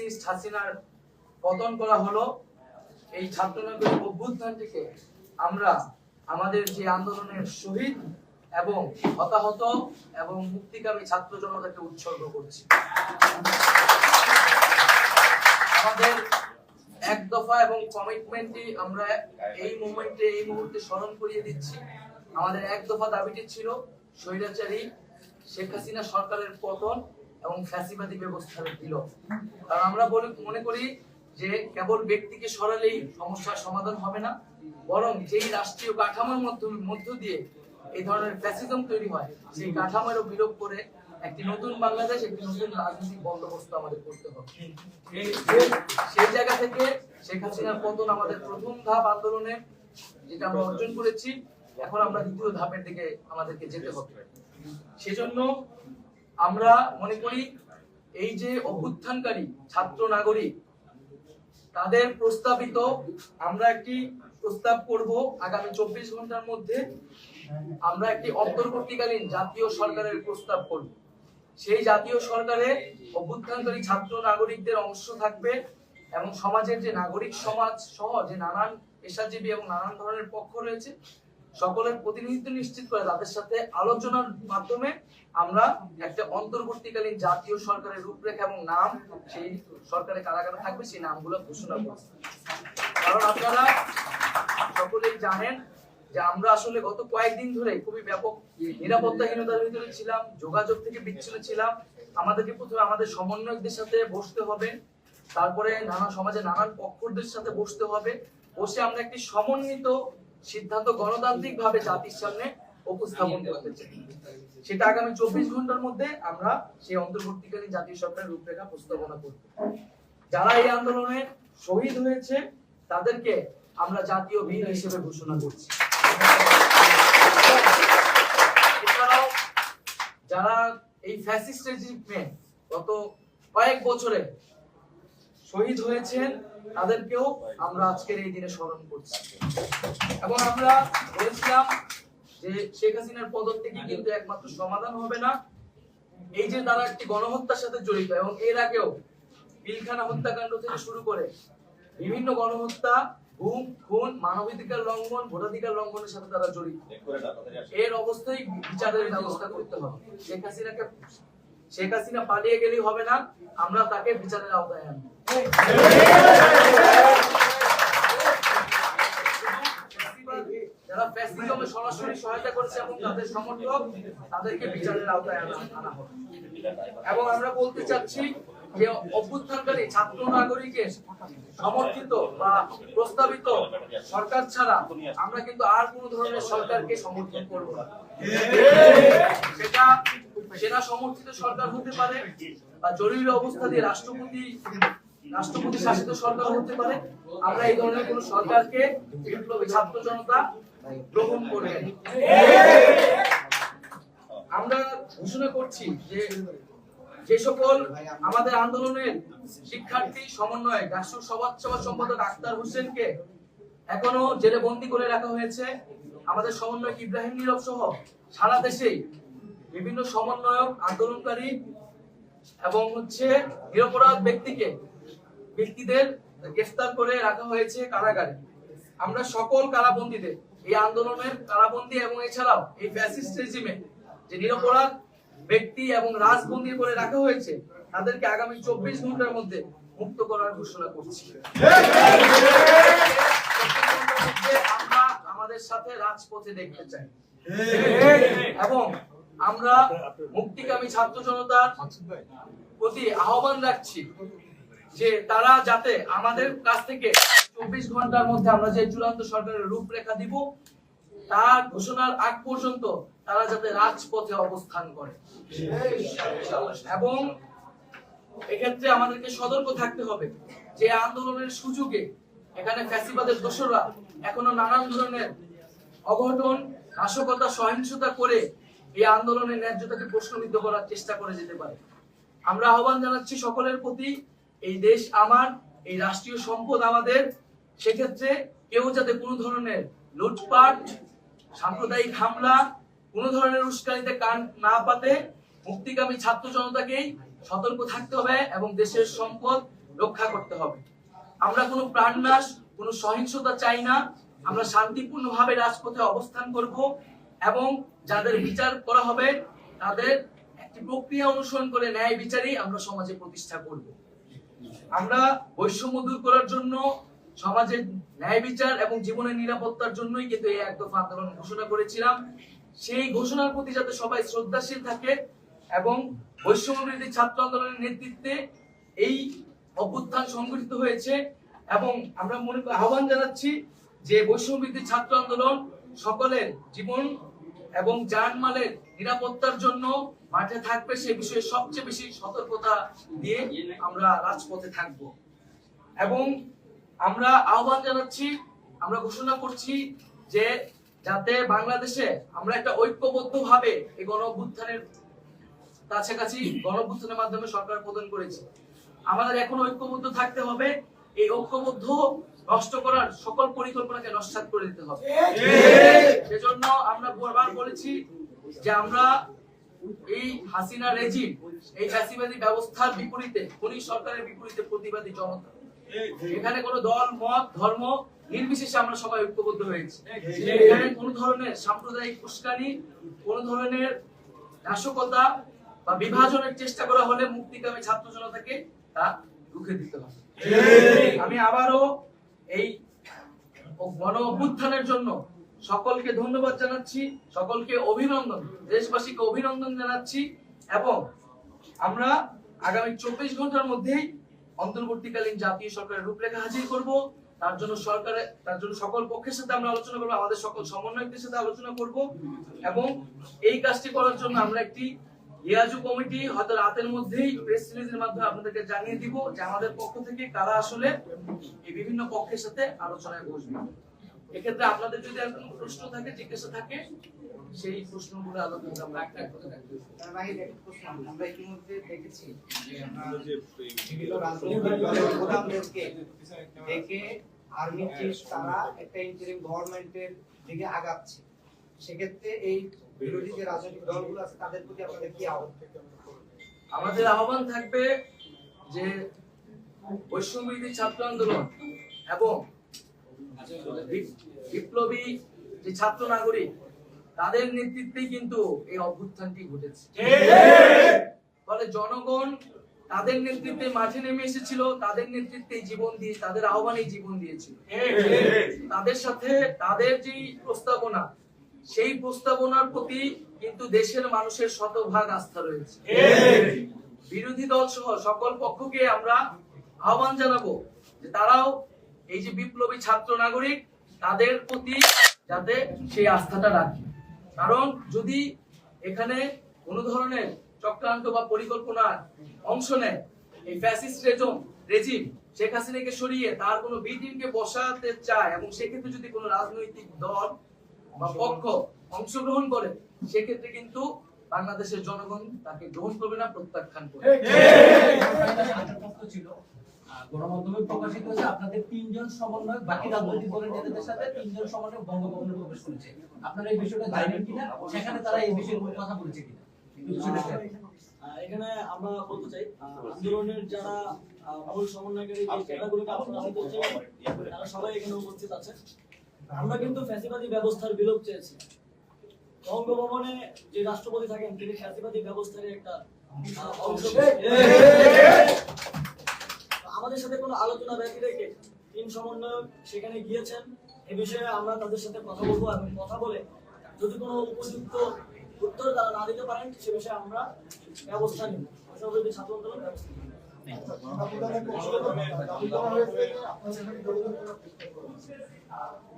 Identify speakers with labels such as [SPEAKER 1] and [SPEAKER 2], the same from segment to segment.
[SPEAKER 1] Fascist হাসিনার পতন করা হলো। এই ছাত্রনগরী অভ্যুত্থানটিকে আমরা আমাদের যে আন্দোলনের শহীদ এবং হতাহত এবং মুক্তিকামী ছাত্র জনতাকে উৎসর্গ করছি। আমাদের এক দফা এবং কমিটমেন্টই আমরা এই মুহূর্তে স্মরণ করিয়ে দিচ্ছি। আমাদের এক দফা দাবিটি ছিল স্বৈরাচারী শেখ হাসিনা সরকারের পতন এবং ফ্যাসিবাদী ব্যবস্থার বিলোপ। কারণ আমরা মনে করি যে কেবল ব্যক্তিকে সরালেই সমস্যার সমাধান হবে না, বরং যেই রাষ্ট্রীয় কাঠামোর মধ্য দিয়ে এই ধরনের ফ্যাসিজম তৈরি হয় সেই কাঠামোরও বিলোপ করে একটি নতুন বাংলাদেশ, একটি নতুন রাজনৈতিক বন্দোবস্ত আমাদের করতে হবে। সেই জায়গা থেকে শেখ হাসিনার পতন আমাদের প্রথম ধাপ আন্দোলনে যেটা আমরা অর্জন করেছি, এখন আমরা দ্বিতীয় ধাপের দিকে আমাদেরকে যেতে হবে। সেজন্য আমরা মনে করি এই যে অভ্যুত্থানকারী ছাত্র নাগরিক তাদের প্রস্তাবিত আমরা একটি প্রস্তাব করব আগামী 24 ঘন্টার মধ্যে আমরা একটি অন্তর্বর্তীকালীন জাতীয় সরকারের প্রস্তাব করব। সেই জাতীয় সরকারে অভ্যুত্থানকারী ছাত্র নাগরিকদের অংশ থাকবে এবং সমাজের যে নাগরিক সমাজ সহ যে নানান পেশাজীবী এবং নানান ধরনের পক্ষ রয়েছে সকলের প্রতিনিধিত্ব নিশ্চিত করে তাদের সাথে আলোচনার মাধ্যমে আমরা একটা অন্তর্বর্তীকালীন জাতীয় সরকারের রূপরেখা এবং নাম, সেই সরকারে কারা কারা থাকবে সেই নামগুলো ঘোষণা করব। কারণ আপনারা সকলেই জানেন যে আমরা আসলে গত কয়েকদিন ধরে খুবই ব্যাপক নিরাপত্তাহীনতার ভিতরে ছিলাম, যোগাযোগ থেকে বিচ্ছিন্ন ছিলাম। আমাদেরকে প্রথমে আমাদের সমন্বয়কদের সাথে বসতে হবে, তারপরে সমাজের নানান পক্ষদের সাথে বসতে হবে, বসে আমরা একটি সমন্বিত সিদ্ধান্ত গণতান্ত্রিক ভাবে জাতির সামনে উপস্থাপন করতে চাই। সেটা আগামী 24 ঘন্টার মধ্যে আমরা সেই অন্তর্বর্তীকালীন জাতীয় সরকারের রূপরেখা উপস্থাপনা করব। যারা এই আন্দোলনে শহীদ হয়েছে তাদেরকে আমরা জাতীয় বীর হিসেবে ঘোষণা করছি। এছাড়াও যারা এই ফ্যাসিস্ট রেজিমে গত কয়েক বছরে শহীদ হয়েছেন তাদেরকেও আমরা আজকের এই দিনে স্মরণ করছি। এবং আমরা বলেছিলাম যে শেখ হাসিনার পদত্যাগই কিন্তু একমাত্র সমাধান হবে না। এই যে তারা একটি গণহত্যার সাথে জড়িত এবং এর আগেও পিলখানা হত্যাকাণ্ড থেকে শুরু করে বিভিন্ন গণহত্যা, গুম, খুন, মানবাধিকার লঙ্ঘন, ভোটাধিকার লঙ্ঘনের সাথে তারা জড়িত। এর অবস্থায় বিচারের ব্যবস্থা করতে হবে। শেখ হাসিনা পালিয়ে গেলেই হবে না, আমরা তাকে বিচারের আওতায় আনবো। যারা ফ্যাসিজমে সরাসরি সহায়তা করেছে এবং তাদের সমর্থক তাদেরকে বিচারের আওতায় আনা হবে। এবং আমরা বলতে চাচ্ছি যে অভ্যুত্থানকারী ছাত্র নাগরিকের সমর্থিত বা প্রস্তাবিত সরকার ছাড়া আমরা কিন্তু আর কোন ধরনের সরকারকে সমর্থন করব না। সেটা সেনা সমর্থিত সরকার হতে পারে বা জরুরি অবস্থা দিয়ে রাষ্ট্রপতি শাসিত সরকার হতে পারে। আমরা এই ধরনের কোন সরকারকে বিপ্লবী ছাত্র জনতা গ্রহণ করবে না। আমরা ঘোষণা করছি যে সকল আমাদের আন্দোলনের শিক্ষার্থী সমন্বয়ক রাষ্ট্র সভা সম্পাদক আক্তার হোসেনকে এখনো জেলে বন্দী করে রাখা হয়েছে, আমাদের সমন্বয়ক ইব্রাহিম নীরব সহ সারা দেশেই বিভিন্ন সমন্বয়ক, আন্দোলনকারী এবং নিরপরাধ ব্যক্তিদের গ্রেফতার করে রাখা হয়েছে কারাগারে। আমরা সকল কারাবন্দীদের এই আন্দোলনের কারাবন্দী এবং এছাড়াও এই ফ্যাসিস্ট রেজিমে যে নিরপরাধ ব্যক্তি এবং রাজবন্দী করে রাখা হয়েছে তাদেরকে আগামী 24 ঘন্টার মধ্যে মুক্ত করার ঘোষণা করছি। আমরা আমাদের সাথে রাজপথে দেখতে চাই এবং আমরা মুক্তিকামী ছাত্র জনতার প্রতি আহ্বান রাখছি যে তারা যাতে আমাদের কাছ থেকে 24 ঘন্টার মধ্যে আমরা যে চূড়ান্ত সরকারের রূপরেখা দিব তার ঘোষণার আগ পর্যন্ত তারা যাতে রাজপথে অবস্থান করে। এবং এক্ষেত্রে আমাদেরকে সতর্ক থাকতে হবে যে আন্দোলনের সুযোগে এখানে ফ্যাসিবাদের দোসররা এখনো নানান ধরনের অঘটন, নাশকতা, সহিংসতা করে এই আন্দোলনের ন্যায্যতাকে প্রশ্নবিদ্ধ করার চেষ্টা করে যেতে পারে। আমরা আহ্বান জানাচ্ছি সকলের প্রতি, এই দেশ আমার, এই রাষ্ট্রীয় সম্পদ আমাদের, সেক্ষেত্রে কেউ যাতে কোনো ধরনের লুটপাট, সাম্প্রদায়িক হামলা, কোনো ধরনের উস্কানিতে কান না পাতে মুক্তিকামী ছাত্র জনতাকেই সতর্ক থাকতে হবে এবং দেশের সম্পদ রক্ষা করতে হবে। আমরা কোনো প্রাণনাশ, কোনো সহিংসতা চাই না। আমরা শান্তিপূর্ণভাবে রাজপথে অবস্থান করব এবং যাদের বিচার করা হবে তাদের একটি প্রক্রিয়া অনুসরণ করে ন্যায় বিচারই আমরা সমাজে প্রতিষ্ঠা করব। আমরা বৈষম্য দূর করার জন্য, সমাজের ন্যায় বিচার এবং জীবনের নিরাপত্তার জন্যই কিন্তু এই এক দফা আন্দোলন ঘোষণা করেছিলাম। সেই ঘোষণার প্রতি যাতে সবাই শ্রদ্ধাশীল থাকে এবং বৈষম্য বিরোধী ছাত্র আন্দোলনের নেতৃত্বে এই অভ্যুত্থান সংগঠিত হয়েছে এবং আমরা মনে আহ্বান জানাচ্ছি যে বৈষম্য বিরোধী ছাত্র আন্দোলন সকলের জীবন এবং জানমালের নিরাপত্তার জন্য মাঠে থাকবে, সে বিষয়ে সবচেয়ে বেশি সতর্কতা দিয়ে আমরা রাজপথে থাকব। এবং আমরা আহ্বান জানাচ্ছি, আমরা ঘোষণা করছি যে যাতে বাংলাদেশে আমরা একটা ঐক্যবদ্ধভাবে এই গণঅভ্যুত্থানের কাছাকাছি গণঅভ্যুত্থানের মাধ্যমে সরকার প্রদান করেছে, আমাদের এখন ঐক্যবদ্ধ থাকতে হবে। এই ঐক্যবদ্ধ নষ্ট করার সকল পরিকল্পনাকে নস্যাৎ করে দিতে হবে। সেজন্য আমরা বারবার বলেছি যে আমরা এই হাসিনা রেজিম, এই ফ্যাসিবাদী ব্যবস্থার বিপরীতে, খুনি সরকারের বিপরীতে প্রতিবাদী জনতা। এখানে কোনো দল, মত, ধর্ম নির্বিশেষে আমরা সবাই ঐক্যবদ্ধ হয়েছি। এখানে কোনো ধরনের সাম্প্রদায়িক উস্কানি, কোনো ধরনের নাশকতা বা বিভাজনের চেষ্টা করা হলে মুক্তিকামী ছাত্র জনতাকে তা রুখে দিতে হবে। আমি আবারও এই গণ অভ্যুত্থানের জন্য সকলকে ধন্যবাদ জানাচ্ছি, সকলকে অভিনন্দন, দেশবাসীকে অভিনন্দন জানাচ্ছি এবং আমরা আগামী 24 ঘন্টার মধ্যেই অন্তর্বর্তীকালীন জাতীয় সরকারের রূপরেখা হাজির করব। তার জন্য সকল পক্ষের সাথে আমরা আলোচনা করব, আমাদের সকল সমন্বয়কদের সাথে আলোচনা করব এবং এই কাজটি করার জন্য আমরা একটি ইয়াজু কমিটি হয়তো রাতের মধ্যেই প্রেস রিলিজের মাধ্যমে আপনাদেরকে জানিয়ে দিব যে আমাদের পক্ষ থেকে কারা আসলে এই বিভিন্ন পক্ষের সাথে আলোচনায় বসবে। এক্ষেত্রে আপনাদের যদি আর কোনো প্রশ্ন থাকে, জিজ্ঞাসা থাকে, সেই প্রশ্নগুলো আলোচনা আমরা একটা করে রাখবো।
[SPEAKER 2] তার বাইরে একটা প্রশ্ন আমরা ইতিমধ্যে দেখেছি যে আমরা বিভিন্ন রাজনৈতিক প্রধানদেরকে দেখে আর্মি চিফ তারা একটা ইন্টারিম গভর্নমেন্টের দিকে আগাচ্ছে। সেক্ষেত্রে এই বিরোধী যে রাজনৈতিক দলগুলো আছে তাদের প্রতি আপনাদের কি আহ্বান?
[SPEAKER 1] আমাদের আহ্বান থাকবে যে বৈষম্য বিরোধী ছাত্র আন্দোলন এবং বিপ্লবী যে ছাত্র নাগরিক তাদের নেতৃত্বেই কিন্তু এই অভ্যুত্থানটি ঘটেছে। ফলে জনগণ তাদের নেতৃত্বে মাঠে নেমে এসেছিল, তাদের নেতৃত্বে জীবন দিয়ে, তাদের আহ্বানে জীবন দিয়েছিল। তাদের সাথে তাদের যে প্রস্তাবনা, সেই প্রস্তাবনার প্রতি কিন্তু দেশের মানুষের শতভাগ আস্থা রয়েছে। বিরোধী দল সহ সকল পক্ষকে আমরা আহ্বান জানাবো যে তারাও এই যে বিপ্লবী ছাত্র নাগরিক তাদের প্রতি যাতে সেই আস্থাটা রাখে। কারণ যদি এখানে কোনো ধরনের চক্রান্ত বা পরিকল্পনার অংশ নেয় এই ফ্যাসিস্ট রেজিম শেখ হাসিনাকে সরিয়ে তার কোনো বি টিমকে বসাতে চায় এবং সেক্ষেত্রে যদি কোনো রাজনৈতিক দল বা পক্ষ অংশগ্রহণ করে, সেক্ষেত্রে কিন্তু বাংলাদেশের জনগণ তাকে গ্রহণ করবে না, প্রত্যাখ্যান করবে।
[SPEAKER 3] গণমাধ্যমে প্রকাশিত হয়েছে আপনাদের 3 জন সমন্বয়ক বাকি রাজনৈতিক দলের নেতাদের সাথে 3 জন সমন্বয়ক বঙ্গভবনে প্রবেশ করেছে। আপনারা এই বিষয়টা জানেন কিনা, সেখানে তারা এই বিষয়ে কোনো কথা বলেছে কিনা?
[SPEAKER 4] এখানে আমরা বলতে চাই আন্দোলনের যারা মূল সমন্বয়কারী যে নেতাগুলোকে আপনারা বলতে চাই তারা সবাই এখানে উপস্থিত আছে। আমরা কিন্তু ফ্যাসিবাদী ব্যবস্থার বিলোপ চেয়েছি। বঙ্গভবনে যে রাষ্ট্রপতি থাকেন তিনি ফ্যাসিবাদী ব্যবস্থার একটা অংশ। আমাদের সাথে কোনো আলোচনা ব্যতি রেখে 3 সমন্বয়ক সেখানে গিয়েছেন। এই বিষয়ে আমরা তাদের সাথে কথা বলবো এবং কথা বলে যদি কোনো উপযুক্ত উত্তর তারা না দিতে পারেন সে বিষয়ে আমরা ব্যবস্থা নিব। সর্বদলীয় ছাত্র আন্দোলন ব্যবস্থা নিব।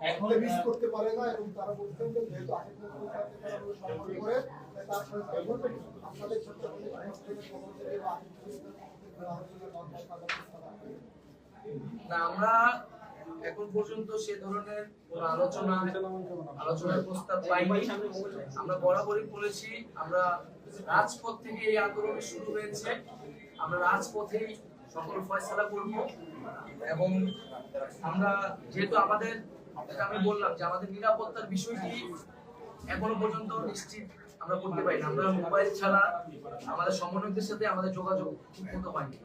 [SPEAKER 5] এখন মিস করতে পারে না এবং তারা বলছেন যে যেহেতু আগে সম্মান করে তার সাথে আপনাদের ছোট
[SPEAKER 1] না, আমরা এখন পর্যন্ত সে ধরনের কোনো আলোচনার প্রস্তাব পাইনি। আমরা বরাবরই বলেছি আমরা রাজপথ থেকে এই আন্দোলন শুরু হয়েছে, আমরা রাজপথেই সকল ফয়সালা করব এবং আমরা যেহেতু আমাদের আমি বললাম যে আমাদের নিরাপত্তার বিষয়টি এখনো পর্যন্ত নিশ্চিত আমরা করতে পারি না। আমরা মোবাইল ছাড়া আমাদের সমন্বয়কদের সাথে আমাদের যোগাযোগ ঠিক মতো হয়নি।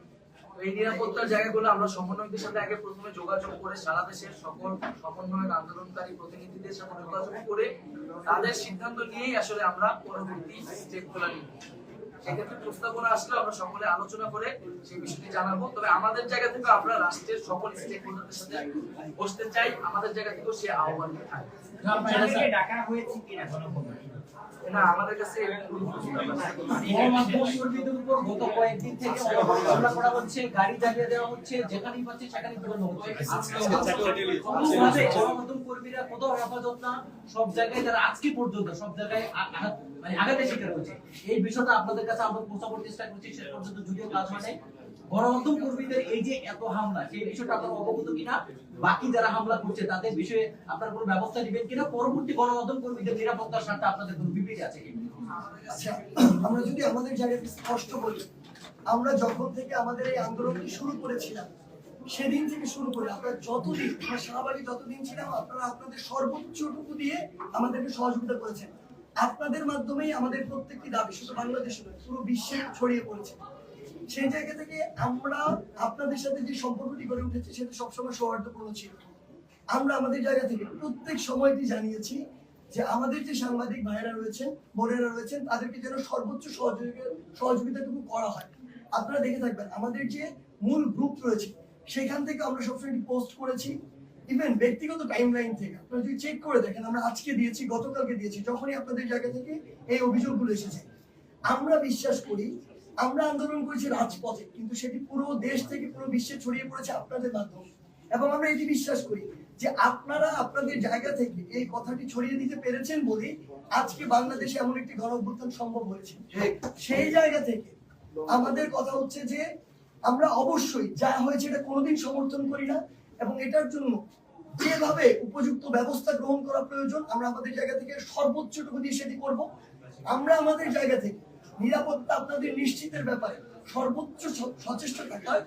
[SPEAKER 1] তো এই নিরাপত্তার জায়গাগুলো আমরা সমন্বয়কদের সাথে আগে প্রথমে যোগাযোগ করে সারা দেশের সকল সমন্বয়ক আন্দোলনকারী প্রতিনিধিদের সাথে যোগাযোগ করে তাদের সিদ্ধান্ত নিয়েই আসলে আমরা পরবর্তী স্টেপগুলো নিই। সেক্ষেত্রে প্রস্তাবনা আসলে আমরা সকলে আলোচনা করে সেই বিষয়টি জানাবো। তবে আমাদের জায়গা থেকে আমরা রাষ্ট্রের সকল স্টেক হোল্ডারদের সাথে বসতে চাই, আমাদের জায়গা থেকেও সে আহ্বান থাকে।
[SPEAKER 2] ডাকা হয়েছে কিনা
[SPEAKER 1] না, আমাদের কাছে
[SPEAKER 3] গণমাধ্যম কর্মীদের উপর গত কয়েকদিন থেকে হামলা করা হচ্ছে, গাড়ি জ্বালিয়ে দেওয়া হচ্ছে, যেখানেই পাচ্ছে সেখানেই পেটানো হচ্ছে। গণমাধ্যম কর্মীরা কোথাও হেফাজত না, সব জায়গায় যারা আজকে পর্যন্ত সব জায়গায় মানে আঘাতের শিকার হচ্ছে। এই বিষয়টা আপনাদের কাছে আমরা পৌঁছানোর চেষ্টা করছি, শেষ পর্যন্ত যদিও কাজ হয় নাই। গণমাধ্যম কর্মীদের এই যে এত হামলা, সেই বিষয়টা আপনারা অবগত কিনা, বাকি যারা হামলা করছে তাদের বিষয়ে আপনারা কোনো ব্যবস্থা নেবেন কিনা, পরবর্তী গণমাধ্যম কর্মীদের নিরাপত্তার স্বার্থে আপনাদের কোনো বিবৃতি আছে কিনা?
[SPEAKER 5] আচ্ছা, আমরা যদি আমাদের জায়গাতে স্পষ্ট বলি, আমরা যখন থেকে আমাদের এই আন্দোলনটি শুরু করেছিলাম সেদিন থেকে শুরু করে আমরা যতদিন আমরা শাহবাগে যতদিন ছিলাম, আপনারা আপনাদের সর্বোচ্চটুকু দিয়ে আমাদেরকে সহযোগিতা করেছেন। আপনাদের মাধ্যমেই আমাদের প্রত্যেকটি দাবি শুধু বাংলাদেশে নয়, পুরো বিশ্বে ছড়িয়ে পড়েছে। সেই জায়গা থেকে আমরা আপনাদের সাথে যে সম্পর্কটি গড়ে উঠেছে সেটা সবসময় সৌহার্দ্যপূর্ণ ছিল। আমরা আমাদের জায়গা থেকে প্রত্যেক সময়টি জানিয়েছি যে আমাদের যে সাংবাদিক ভাইয়েরা রয়েছেন, বোনেরা রয়েছেন, তাদেরকে যেন সর্বোচ্চ সহযোগিতাটুকু করা হয়। আপনারা দেখে থাকবেন আমাদের যে মূল গ্রুপ রয়েছে সেখান থেকে আমরা সবসময় পোস্ট করেছি, ইভেন ব্যক্তিগত টাইমলাইন থেকে আপনারা যদি চেক করে দেখেন, আমরা আজকে দিয়েছি, গতকালকে দিয়েছি, যখনই আপনাদের জায়গা থেকে এই অভিযোগগুলো এসেছে। আমরা বিশ্বাস করি আমরা আন্দোলন করেছি রাজপথে, কিন্তু সেটি পুরো দেশ থেকে পুরো বিশ্বে ছড়িয়ে পড়েছে আপনাদের মাধ্যমে। এবং আমরা এটি বিশ্বাস করি যে আপনারা আপনাদের জায়গা থেকে এই কথাটি ছড়িয়ে দিতে পেরেছেন বলে আজকে বাংলাদেশে এমন একটি গণঅভ্যুত্থান সম্ভব হয়েছে। সেই জায়গা থেকে আমাদের কথা হচ্ছে যে আমরা অবশ্যই যা হয়েছে এটা কোনোদিন সমর্থন করি না, এবং এটার জন্য যেভাবে উপযুক্ত ব্যবস্থা গ্রহণ করা প্রয়োজন আমরা আমাদের জায়গা থেকে সর্বোচ্চটুকু দিয়ে সেটি করব। আমরা আমাদের জায়গা থেকে নিরাপত্তা আপনাদের নিশ্চিতের ব্যাপারে সর্বোচ্চ সচেষ্ট থাকার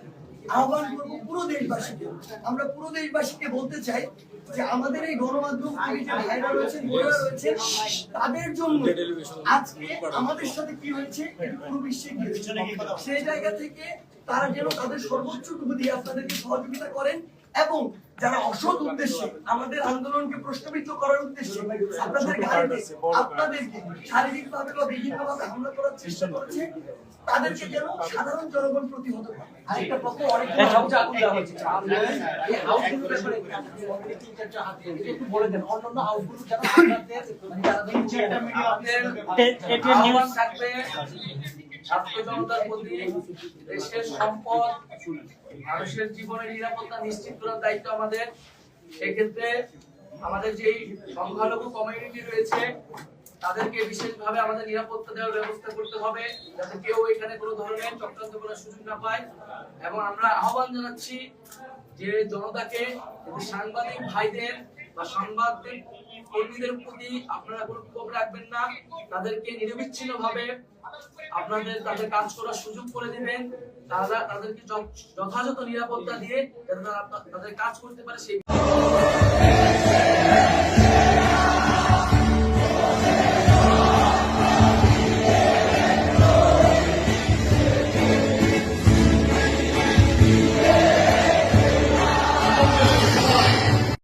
[SPEAKER 5] আহ্বান করব পুরো দেশবাসীকে। আমরা পুরো দেশবাসীকে বলতে চাই যে আমাদের এই গণমাধ্যম ভাইরা রয়েছেন, বোনেরা রয়েছেন, তাদের জন্য আজকে আমাদের সাথে কি হয়েছে পুরো বিশ্বে কি হয়েছে, সেই জায়গা থেকে তারা যেন তাদের সর্বোচ্চটুকু দিয়ে আপনাদেরকে সহযোগিতা করেন, এবং যারা অসৎ উদ্দেশ্যে আমাদের আন্দোলনকে প্রশ্নবিদ্ধ করার উদ্দেশ্যে আপনাদের গাড়িতে আপনাদেরকে শারীরিকভাবে বা বিভিন্নভাবে হামলা করার চেষ্টা করেছে, তাদেরকে যেন সাধারণ জনগণ প্রতিহত করে।
[SPEAKER 3] আরেকটা প্রশ্ন, অনেকগুলো হাউসে আগুন দেওয়া হয়েছে, এই হাউসগুলোর ব্যাপারে একটু বলে দেন, অন্যান্য হাউসগুলো যেন আপনাদের মানে যারা দেখছে
[SPEAKER 1] আহ্বান থাকবে ছাত্র জনতার প্রতি দেশের সম্পদ মানুষের জীবনের নিরাপত্তা নিশ্চিত করার দায়িত্ব আমাদের। সেক্ষেত্রে আমাদের যেই সংখ্যালঘু কমিউনিটি রয়েছে তাদেরকে বিশেষভাবে আমাদের নিরাপত্তা দেওয়ার ব্যবস্থা করতে হবে, যাতে কেউ এখানে কোনো ধরনের চক্রান্ত করার সুযোগ না পায়। এবং আমরা আহ্বান জানাচ্ছি যে জনতাকে, সাংবাদিক ভাইদের বা সাংবাদিক কর্মীদের প্রতি আপনারা কোনো ক্ষোভ রাখবেন না, তাদেরকে নিরবিচ্ছিন্নভাবে আপনাদের তাদের কাজ করার সুযোগ করে দিবেন, তাদেরকে যথাযথ নিরাপত্তা দিয়ে যাতে তারা তাদের কাজ করতে পারে সেই